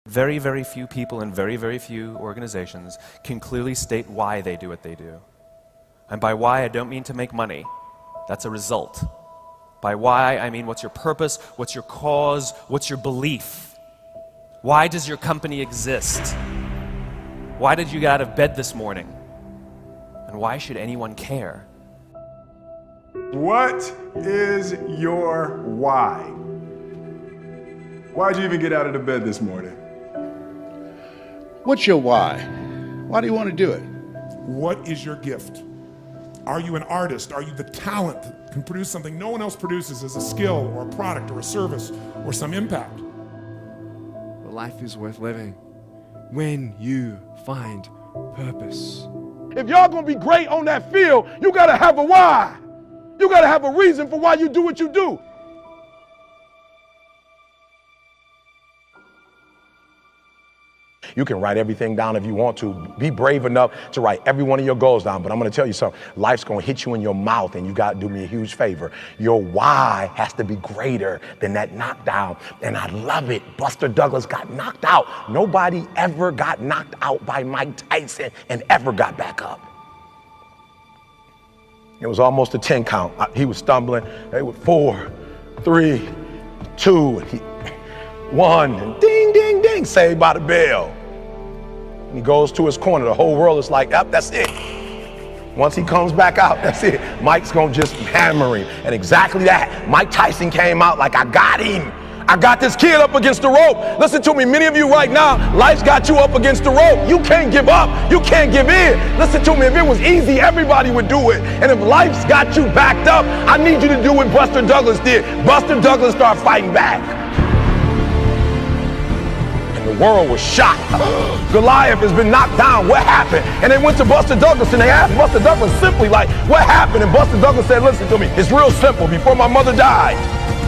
Very, very few people and very, very few organizations can clearly state why they do what they do. And by why, I don't mean to make money. That's a result. By why, I mean what's your purpose, what's your cause, what's your belief? Why does your company exist? Why did you get out of bed this morning? And why should anyone care? What is your why? Why'd you even get out of the bed this morning? What's your why? Why do you want to do it? What is your gift? Are you an artist? Are you the talent that can produce something no one else produces as a skill or a product or a service or some impact? But life is worth living when you find purpose. If y'all gonna be great on that field, you gotta have a why. You gotta have a reason for why you do what you do. You can write everything down if you want to. Be brave enough to write every one of your goals down. But I'm going to tell you something. Life's going to hit you in your mouth, and you got to do me a huge favor. Your why has to be greater than that knockdown. And I love it. Buster Douglas got knocked out. Nobody ever got knocked out by Mike Tyson and ever got back up. It was almost a 10 count. He was stumbling. They were 4, 3, 2, 1, and ding, ding, ding, saved by the bell. And he goes to his corner. The whole world is like, yep, that's it. Once he comes back out, that's it. Mike's gonna just hammer him. And exactly that. Mike Tyson came out like, I got him. I got this kid up against the rope. Listen to me, many of you right now, life's got you up against the rope. You can't give up. You can't give in. Listen to me, if it was easy, everybody would do it. And if life's got you backed up, I need you to do what Buster Douglas did. Buster Douglas started fighting back. The world was shocked. Goliath has been knocked down. What happened? And they went to Buster Douglas and they asked Buster Douglas simply like, what happened? And Buster Douglas said, listen to me, it's real simple. Before my mother died,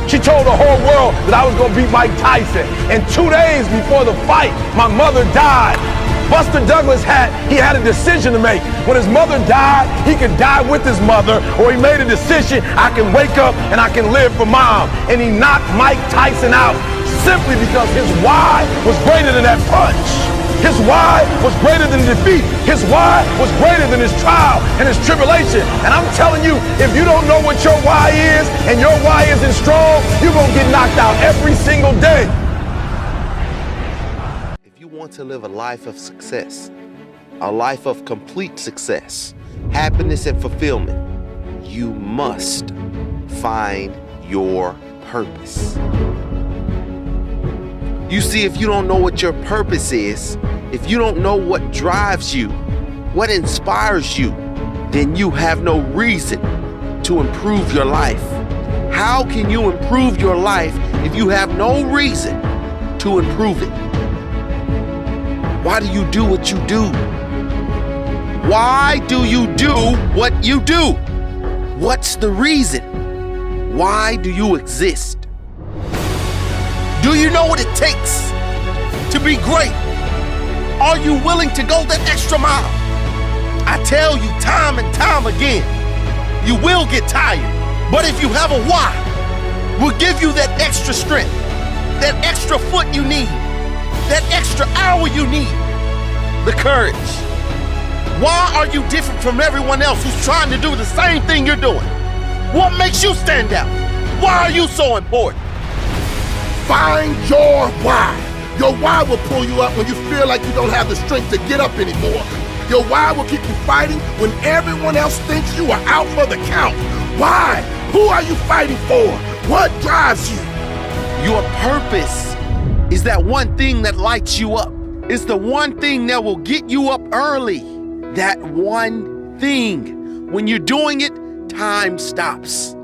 she told the whole world that I was going to beat Mike Tyson. And 2 days before the fight, my mother died. Buster Douglas had a decision to make. When his mother died, he could die with his mother, or he made a decision, I can wake up and I can live for mom. And he knocked Mike Tyson out simply because his why was greater than that punch. His why was greater than defeat. His why was greater than his trial and his tribulation. And I'm telling you, if you don't know what your why is and your why isn't strong, you're gonna get knocked out every single day. If you want to live a life of success, a life of complete success, happiness and fulfillment, you must find your purpose. You see, if you don't know what your purpose is, if you don't know what drives you, what inspires you, then you have no reason to improve your life. How can you improve your life if you have no reason to improve it? Why do you do what you do? Why do you do what you do? What's the reason? Why do you exist? Do you know what it takes to be great? Are you willing to go that extra mile? I tell you time and time again, you will get tired. But if you have a why, we'll give you that extra strength, that extra foot you need, that extra hour you need, the courage. Why are you different from everyone else who's trying to do the same thing you're doing? What makes you stand out? Why are you so important? Find your why. Your why will pull you up when you feel like you don't have the strength to get up anymore. Your why will keep you fighting when everyone else thinks you are out for the count. Why? Who are you fighting for? What drives you? Your purpose is that one thing that lights you up. It's the one thing that will get you up early. That one thing. When you're doing it, time stops.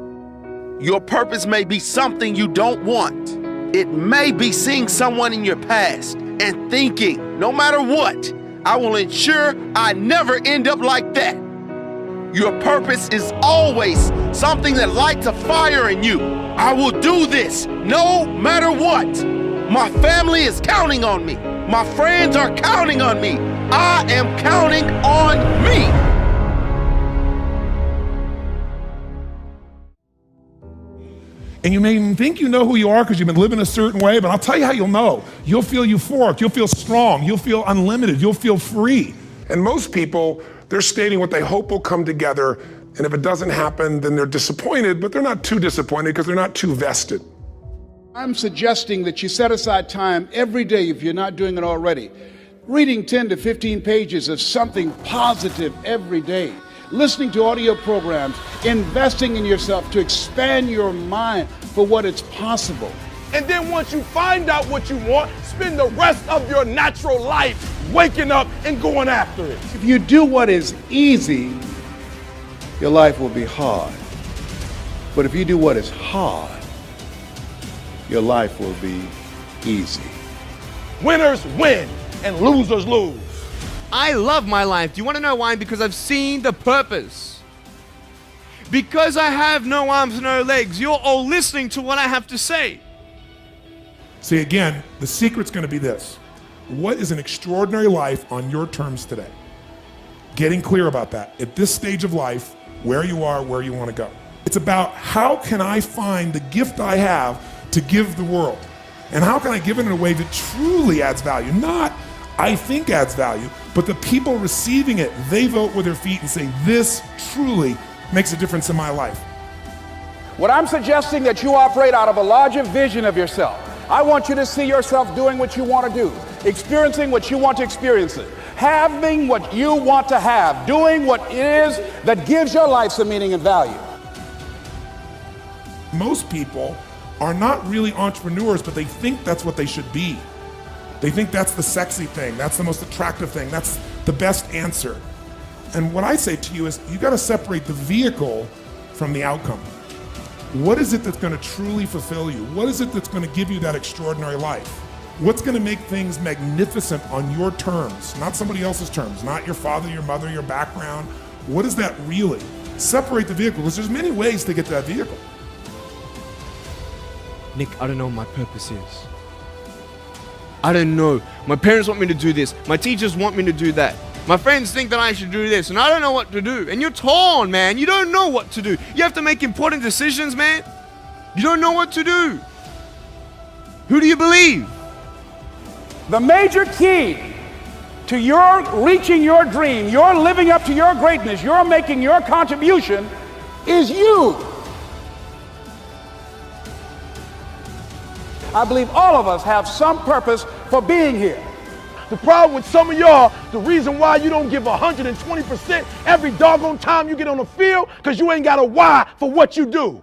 Your purpose may be something you don't want. It may be seeing someone in your past and thinking, no matter what, I will ensure I never end up like that. Your purpose is always something that lights a fire in you. I will do this no matter what. My family is counting on me. My friends are counting on me. I am counting on me. And you may even think you know who you are because you've been living a certain way, but I'll tell you how you'll know. You'll feel euphoric, you'll feel strong, you'll feel unlimited, you'll feel free. And most people, they're stating what they hope will come together, and if it doesn't happen, then they're disappointed, but they're not too disappointed because they're not too vested. I'm suggesting that you set aside time every day, if you're not doing it already, reading 10 to 15 pages of something positive every day, listening to audio programs, investing in yourself to expand your mind for what is possible. And then once you find out what you want, spend the rest of your natural life waking up and going after it. If you do what is easy, your life will be hard. But if you do what is hard, your life will be easy. Winners win and losers lose. I love my life. Do you want to know why? Because I've seen the purpose. Because I have no arms, no legs. You're all listening to what I have to say. See, again, the secret's going to be this. What is an extraordinary life on your terms today? Getting clear about that. At this stage of life, where you are, where you want to go. It's about how can I find the gift I have to give the world? And how can I give it in a way that truly adds value? Not I think adds value, but the people receiving it, they vote with their feet and say, this truly makes a difference in my life. What I'm suggesting that you operate out of a larger vision of yourself. I want you to see yourself doing what you want to do, experiencing what you want to experience it, having what you want to have, doing what it is that gives your life some meaning and value. Most people are not really entrepreneurs, but they think that's what they should be. They think that's the sexy thing, that's the most attractive thing, that's the best answer. And what I say to you is you got to separate the vehicle from the outcome. What is it that's going to truly fulfill you? What is it that's going to give you that extraordinary life? What's going to make things magnificent on your terms, not somebody else's terms, not your father, your mother, your background? What is that really? Separate the vehicle, because there's many ways to get to that vehicle. Nick, I don't know what my purpose is. I don't know. My parents want me to do this. My teachers want me to do that. My friends think that I should do this, and I don't know what to do. And you're torn, man. You don't know what to do. You have to make important decisions, man. You don't know what to do. Who do you believe? The major key to your reaching your dream, your living up to your greatness, your making your contribution is you. I believe all of us have some purpose for being here. The problem with some of y'all, the reason why you don't give 120% every doggone time you get on the field, because you ain't got a why for what you do.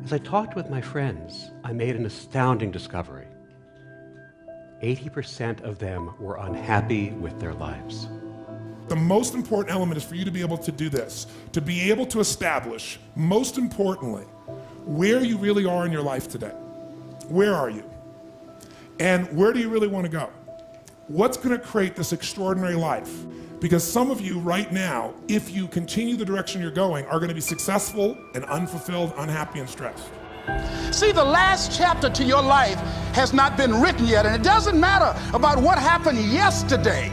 As I talked with my friends, I made an astounding discovery. 80% of them were unhappy with their lives. The most important element is for you to be able to do this, to be able to establish, most importantly, where you really are in your life today. Where are you? And where do you really want to go? What's going to create this extraordinary life? Because some of you right now, if you continue the direction you're going, are going to be successful and unfulfilled, unhappy, and stressed. See, the last chapter to your life has not been written yet, and it doesn't matter about what happened yesterday.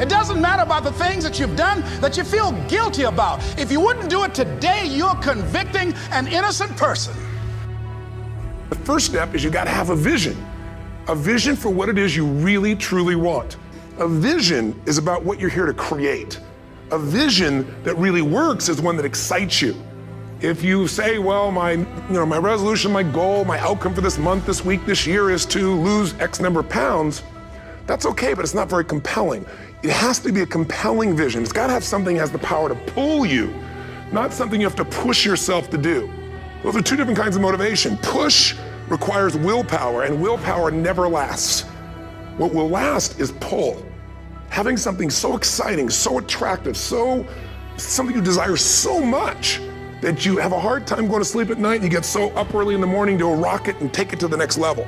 It doesn't matter about the things that you've done that you feel guilty about. If you wouldn't do it today, you're convicting an innocent person. The first step is you got to have a vision for what it is you really, truly want. A vision is about what you're here to create. A vision that really works is one that excites you. If you say, well, my resolution, my goal, my outcome for this month, this week, this year is to lose X number of pounds, that's okay, but it's not very compelling. It has to be a compelling vision. It's got to have something that has the power to pull you, not something you have to push yourself to do. Those are two different kinds of motivation. Push requires willpower, and willpower never lasts. What will last is pull. Having something so exciting, so attractive, something you desire so much that you have a hard time going to sleep at night and you get so up early in the morning to rock it and take it to the next level.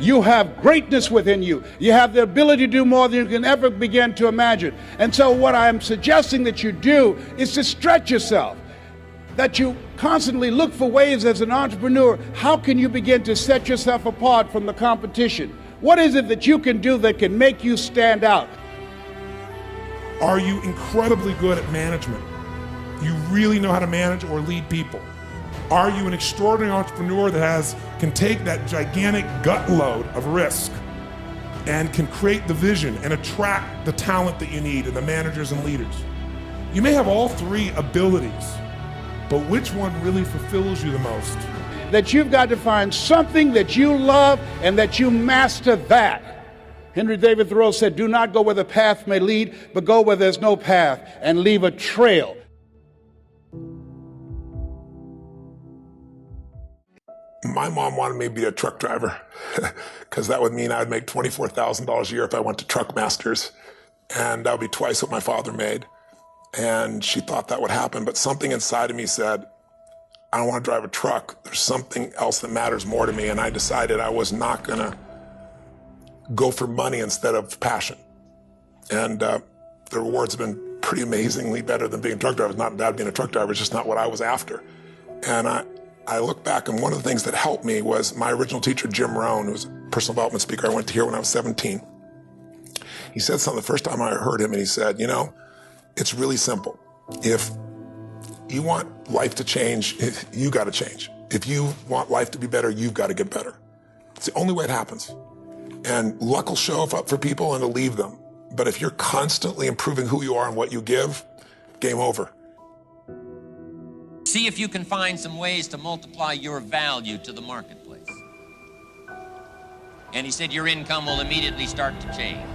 You have greatness within you. You have the ability to do more than you can ever begin to imagine. And so what I'm suggesting that you do is to stretch yourself, that you constantly look for ways as an entrepreneur, how can you begin to set yourself apart from the competition? What is it that you can do that can make you stand out? Are you incredibly good at management? You really know how to manage or lead people? Are you an extraordinary entrepreneur that can take that gigantic gut load of risk and can create the vision and attract the talent that you need and the managers and leaders? You may have all three abilities, but which one really fulfills you the most? That you've got to find something that you love and that you master that. Henry David Thoreau said, do not go where the path may lead, but go where there's no path and leave a trail. My mom wanted me to be a truck driver because that would mean I would make $24,000 a year if I went to Truck Masters, and that would be twice what my father made. And she thought that would happen, but something inside of me said, I don't want to drive a truck. There's something else that matters more to me, and I decided I was not going to go for money instead of passion. And the rewards have been pretty amazingly better than being a truck driver. It's not bad being a truck driver, it's just not what I was after. And I look back, and one of the things that helped me was my original teacher, Jim Rohn, who was a personal development speaker I went to hear when I was 17. He said something the first time I heard him, and he said, you know, it's really simple. If you want life to change, you got to change. If you want life to be better, you've got to get better. It's the only way it happens. And luck will show up for people and it'll leave them. But if you're constantly improving who you are and what you give, game over. See if you can find some ways to multiply your value to the marketplace. And he said your income will immediately start to change.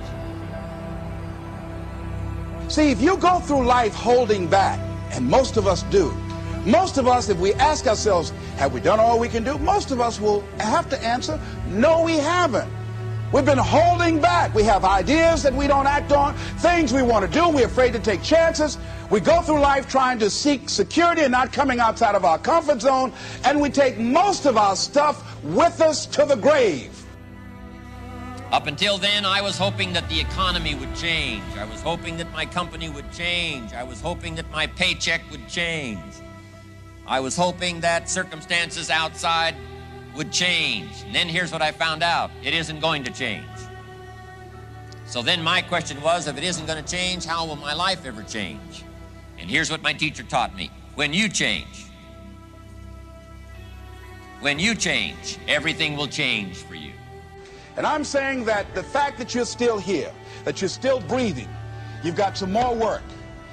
See, if you go through life holding back, and most of us do, most of us, if we ask ourselves, have we done all we can do? Most of us will have to answer, no, we haven't. We've been holding back. We have ideas that we don't act on, things we want to do. We're afraid to take chances. We go through life trying to seek security and not coming outside of our comfort zone, and we take most of our stuff with us to the grave. Up until then, I was hoping that the economy would change. I was hoping that my company would change. I was hoping that my paycheck would change. I was hoping that circumstances outside would change. And then here's what I found out. It isn't going to change. So then my question was, if it isn't going to change, how will my life ever change? And here's what my teacher taught me. When you change, everything will change for you. And I'm saying that the fact that you're still here, that you're still breathing, you've got some more work,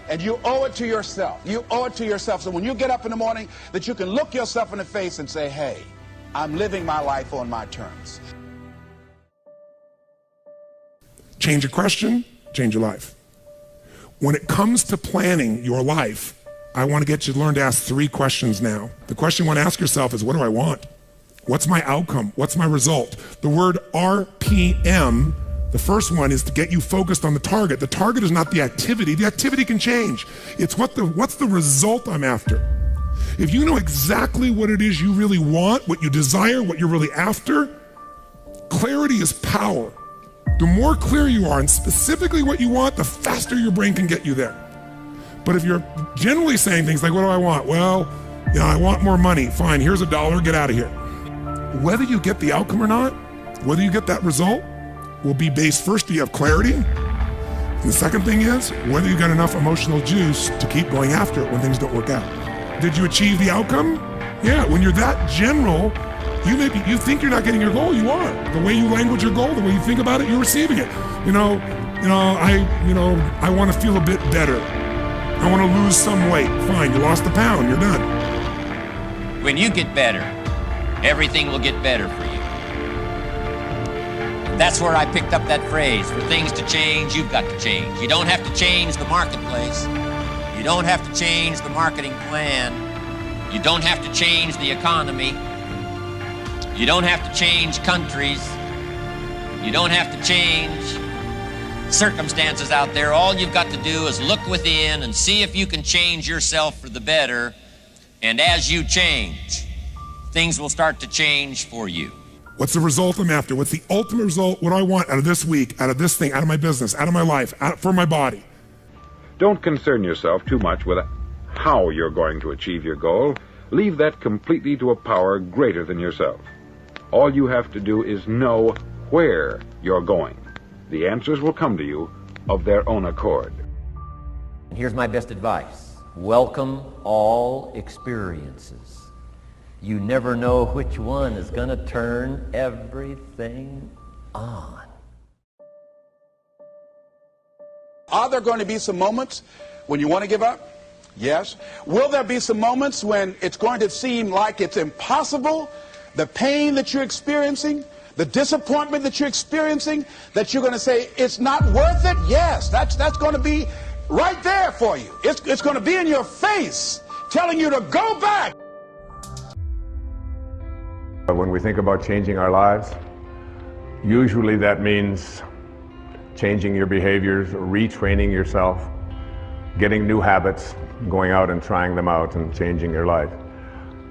and you owe it to yourself. You owe it to yourself. So when you get up in the morning, that you can look yourself in the face and say, hey, I'm living my life on my terms. Change your question, change your life. When it comes to planning your life, I want to get you to learn to ask 3 questions now. The question you want to ask yourself is, what do I want? What's my outcome? What's my result? The word RPM, the first one, is to get you focused on the target. The target is not the activity. The activity can change. It's what's the result I'm after. If you know exactly what it is you really want, what you desire, what you're really after, clarity is power. The more clear you are and specifically what you want, the faster your brain can get you there. But if you're generally saying things like, what do I want? Well, I want more money. Fine, here's $1, get out of here. Whether you get the outcome or not, whether you get that result, will be based first, do you have clarity? And the second thing is, whether you got enough emotional juice to keep going after it when things don't work out. Did you achieve the outcome? Yeah, when you're that general, you think you're not getting your goal, you are. The way you language your goal, the way you think about it, you're receiving it. I want to feel a bit better. I want to lose some weight. Fine, you lost a pound, you're done. When you get better, everything will get better for you. That's where I picked up that phrase, for things to change, you've got to change. You don't have to change the marketplace. You don't have to change the marketing plan. You don't have to change the economy. You don't have to change countries. You don't have to change circumstances out there. All you've got to do is look within and see if you can change yourself for the better. And as you change, things will start to change for you. What's the result I'm after? What's the ultimate result? What do I want out of this week, out of this thing, out of my business, out of my life, for my body? Don't concern yourself too much with how you're going to achieve your goal. Leave that completely to a power greater than yourself. All you have to do is know where you're going. The answers will come to you of their own accord. Here's my best advice. Welcome all experiences. You never know which one is going to turn everything on. Are there going to be some moments when you want to give up? Yes. Will there be some moments when it's going to seem like it's impossible? The pain that you're experiencing, the disappointment that you're experiencing, that you're going to say, it's not worth it? Yes, that's going to be right there for you. It's going to be in your face, telling you to go back. When we think about changing our lives, usually that means changing your behaviors, retraining yourself, getting new habits, going out and trying them out and changing your life.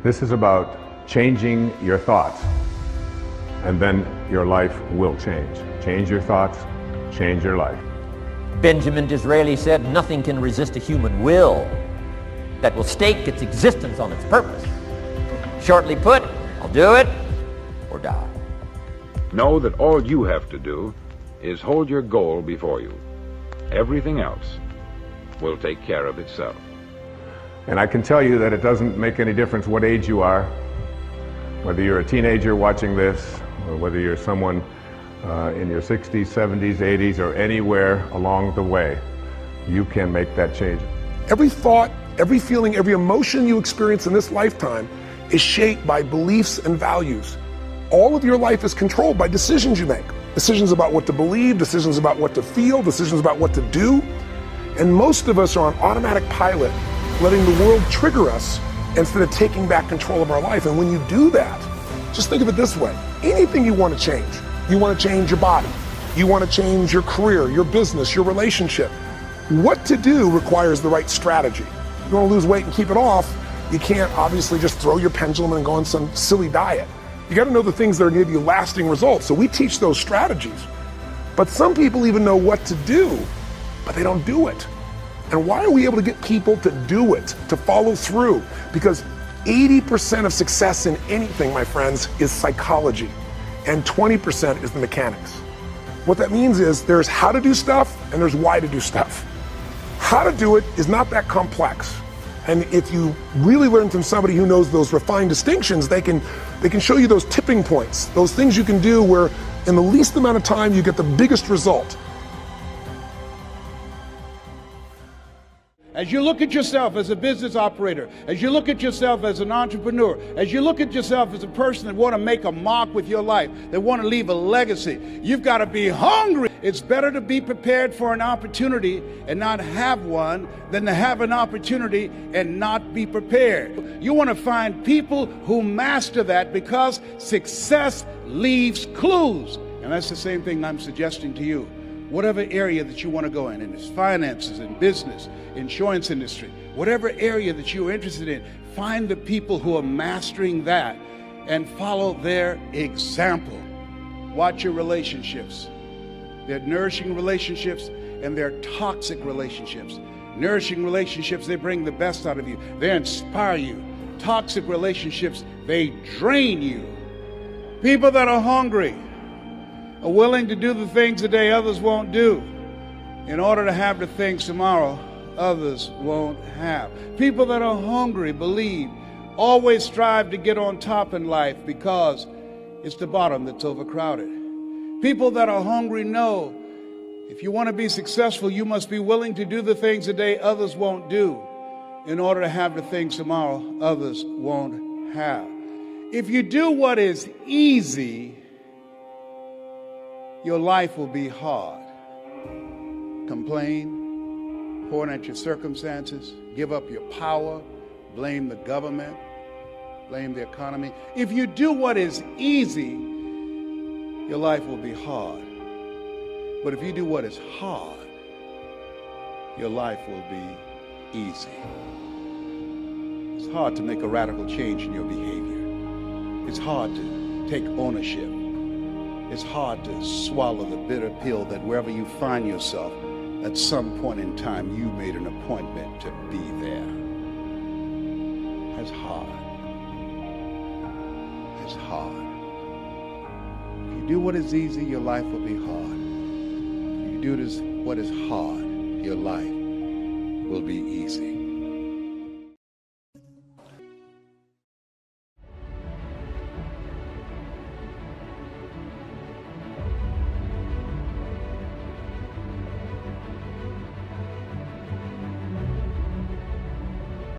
This is about changing your thoughts, and then your life will change. Change your thoughts, change your life. Benjamin Disraeli said, nothing can resist a human will that will stake its existence on its purpose. Shortly put, I'll do it or die. Know that all you have to do is hold your goal before you. Everything else will take care of itself. And I can tell you that it doesn't make any difference what age you are, whether you're a teenager watching this, or whether you're someone in your 60s, 70s, 80s, or anywhere along the way, you can make that change. Every thought, every feeling, every emotion you experience in this lifetime is shaped by beliefs and values. All of your life is controlled by decisions you make. Decisions about what to believe, decisions about what to feel, decisions about what to do. And most of us are on automatic pilot, letting the world trigger us instead of taking back control of our life. And when you do that, just think of it this way. Anything you want to change. You want to change your body. You want to change your career, your business, your relationship. What to do requires the right strategy. You want to lose weight and keep it off, you can't obviously just throw your pendulum and go on some silly diet. You got to know the things that are going to give you lasting results. So we teach those strategies. But some people even know what to do, but they don't do it. And why are we able to get people to do it, to follow through? Because 80% of success in anything, my friends, is psychology, and 20% is the mechanics. What that means is there's how to do stuff and there's why to do stuff. How to do it is not that complex. And if you really learn from somebody who knows those refined distinctions, they can show you those tipping points, those things you can do where in the least amount of time you get the biggest result. As you look at yourself as a business operator, as you look at yourself as an entrepreneur, as you look at yourself as a person that want to make a mark with your life, that want to leave a legacy, you've got to be hungry. It's better to be prepared for an opportunity and not have one than to have an opportunity and not be prepared. You want to find people who master that, because success leaves clues. And that's the same thing I'm suggesting to you. Whatever area that you want to go in it's finances, in business, insurance industry, whatever area that you're interested in, find the people who are mastering that and follow their example. Watch your relationships. They're nourishing relationships and they're toxic relationships. Nourishing relationships, they bring the best out of you. They inspire you. Toxic relationships, they drain you. People that are hungry are willing to do the things today others won't do in order to have the things tomorrow others won't have. People that are hungry believe, always strive to get on top in life because it's the bottom that's overcrowded. People that are hungry know if you want to be successful, you must be willing to do the things today others won't do in order to have the things tomorrow others won't have. If you do what is easy, your life will be hard. Complain, point at your circumstances, give up your power, blame the government, blame the economy. If you do what is easy, your life will be hard. But if you do what is hard, your life will be easy. It's hard to make a radical change in your behavior. It's hard to take ownership. It's hard to swallow the bitter pill that wherever you find yourself, at some point in time, you made an appointment to be there. That's hard. That's hard. If you do what is easy, your life will be hard. If you do what is hard, your life will be easy.